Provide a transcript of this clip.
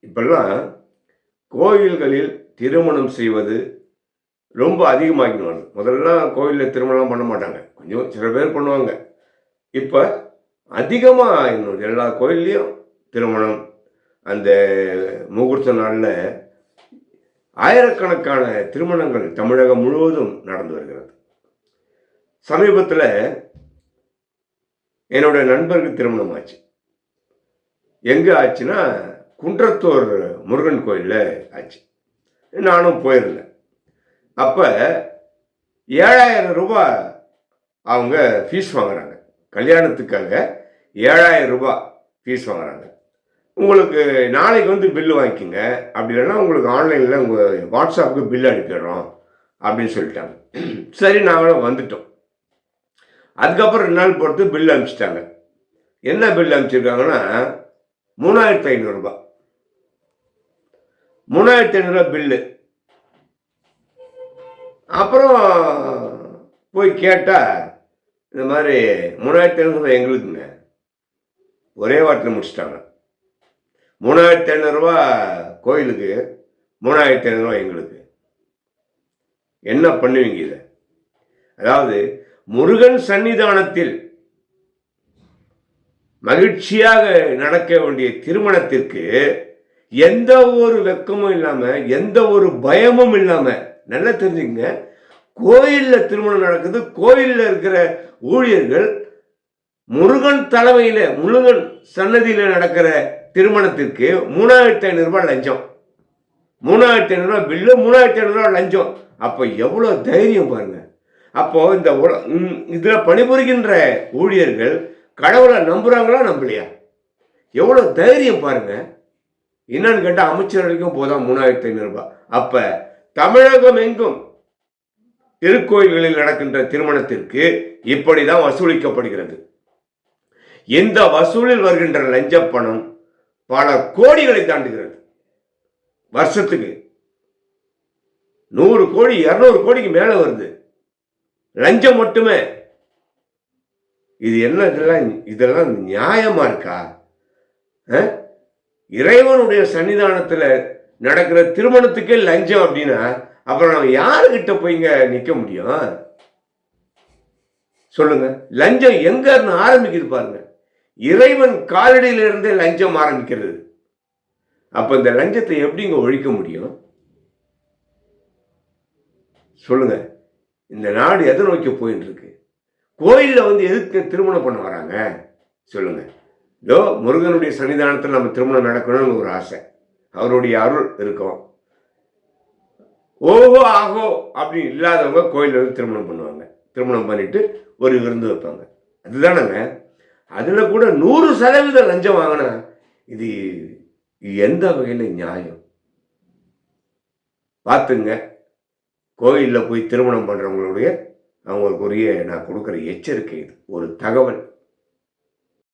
இப்பெல்லாம் கோயில்களில் திருமணம் செய்வது ரொம்ப அதிகமாகிடுவாங்க. முதல்லாம் கோயில்ல திருமணம் பண்ண மாட்டாங்க. கொஞ்சம் சில பேர் பண்ணுவாங்க. இப்ப அதிகமா இன்னும் எல்லா கோயில்லயும் திருமணம், அந்த முகூர்த்த நாள்ல ஆயிரக்கணக்கான திருமணங்கள் தமிழகம் முழுவதும் நடந்து வருகிறது. சமீபத்தில என்னோட நண்பருக்கு திருமணம் ஆச்சு. எங்க ஆச்சுன்னா, குன்றத்தூர் முருகன் கோயில்ல ஆச்சு. நானும் போயிருந்தேன். அப்ப ரூ. 7,000 அவங்க ஃபீஸ் வாங்குறாங்க. கல்யாணத்துக்காக ரூ. 7,000 ஃபீஸ் வாங்குறாங்க. உங்களுக்கு நாளைக்கு வந்து பில் வாங்கிக்கங்க. அப்படி இல்லைன்னா உங்களுக்கு ஆன்லைன்ல உங்க வாட்ஸ்அப்புக்கு பில் அனுப்பிடுறோம் அப்படின்னு சொல்லிட்டாங்க. சரி நாங்களும் வந்துட்டோம். அதுக்கப்புறம் 2 நாள் பொறுத்து பில் அனுப்பிச்சிட்டாங்க. என்ன பில் அனுப்பிச்சிருக்காங்கன்னா ரூ. 3,500 ரூ. 3,500 பில்லு. அப்புறம் போய் கேட்டா இந்த மாதிரி 3,500 எங்களுக்குங்க. ஒரே வாரத்தில் முடிச்சிட்டாங்க. ரூ. 3,500 கோயிலுக்கு, ரூ. 3,500 எங்களுக்கு. என்ன பண்ணுவீங்க இத? அதாவது முருகன் சன்னிதானத்தில் மகிழ்ச்சியாக நடக்க வேண்டிய திருமணத்திற்கு எந்த ஒரு வெக்கமும் இல்லாம, எந்த ஒரு பயமும் இல்லாம, நல்லா தெரிஞ்சுங்க, கோயில்ல திருமணம் நடக்குது. கோயில்ல இருக்கிற ஊழியர்கள் முருகன் தலைமையில, முருகன் சன்னதியில நடக்கிற திருமணத்திற்கு ரூ. 3,500 லஞ்சம். ரூ. 3,500 பில்லு, ரூ. 3,500 லஞ்சம். அப்ப எவ்வளவு தைரியம் பாருங்க. அப்போ இந்த இதுல பணிபுரிகின்ற ஊழியர்கள் கடவுளை நம்புறாங்களா நம்பலையா? எவ்வளவு தைரியம் பாருங்க. என்னன்னு கேட்டா அமைச்சர்களுக்கும் போதான் ரூ. 3,500. அப்ப தமிழகம் எங்கும் திருக்கோயில்களில் நடக்கின்ற திருமணத்திற்கு இப்படிதான் வசூலிக்கப்படுகிறது. இந்த வசூலில் வருகின்ற லஞ்ச பணம் பல கோடிகளை தாண்டுகிறது. வருஷத்துக்கு 100 கோடி 200 கோடிக்கு மேல வருது லஞ்சம் மட்டுமே. இது என்ன? இதெல்லாம் நியாயமா இருக்கா? இறைவனுடைய சன்னிதானத்துல நடக்கிற திருமணத்துக்கே லஞ்சம் அப்படின்னா அப்புறம் நம்ம யாருகிட்ட போய்ங்க நிக்க முடியும்? சொல்லுங்க. லஞ்சம் எங்க இருந்து ஆரம்பிக்குது பாருங்க. இறைவன் காலடியில இருந்தே லஞ்சம் ஆரம்பிக்கிறது. அப்ப இந்த லஞ்சத்தை எப்படிங்க ஒழிக்க முடியும்? சொல்லுங்க. இந்த நாடு எதை நோக்கி போயிட்டு இருக்கு? கோயில்ல வந்து எதுக்கு திருமணம் பண்ண வராங்க? சொல்லுங்க. இதோ முருகனுடைய சன்னிதானத்தில் நம்ம திருமணம் நடக்கணும்னு ஒரு ஆசை, அவருடைய அருள் இருக்கும். ஓஹோ ஆகோ அப்படின்னு இல்லாதவங்க கோயில்ல வந்து திருமணம் பண்ணுவாங்க. திருமணம் பண்ணிட்டு ஒரு விருந்து வைப்பாங்க. அதுதானங்க. அதுல கூட 100% லஞ்சம் வாங்கினா இது எந்த வகையில நியாயம்? பார்த்துங்க. கோயில்ல போய் திருமணம் பண்றவங்களுடைய அவங்களுக்குரிய நான் கொடுக்குற எச்சரிக்கை இது, ஒரு தகவல்.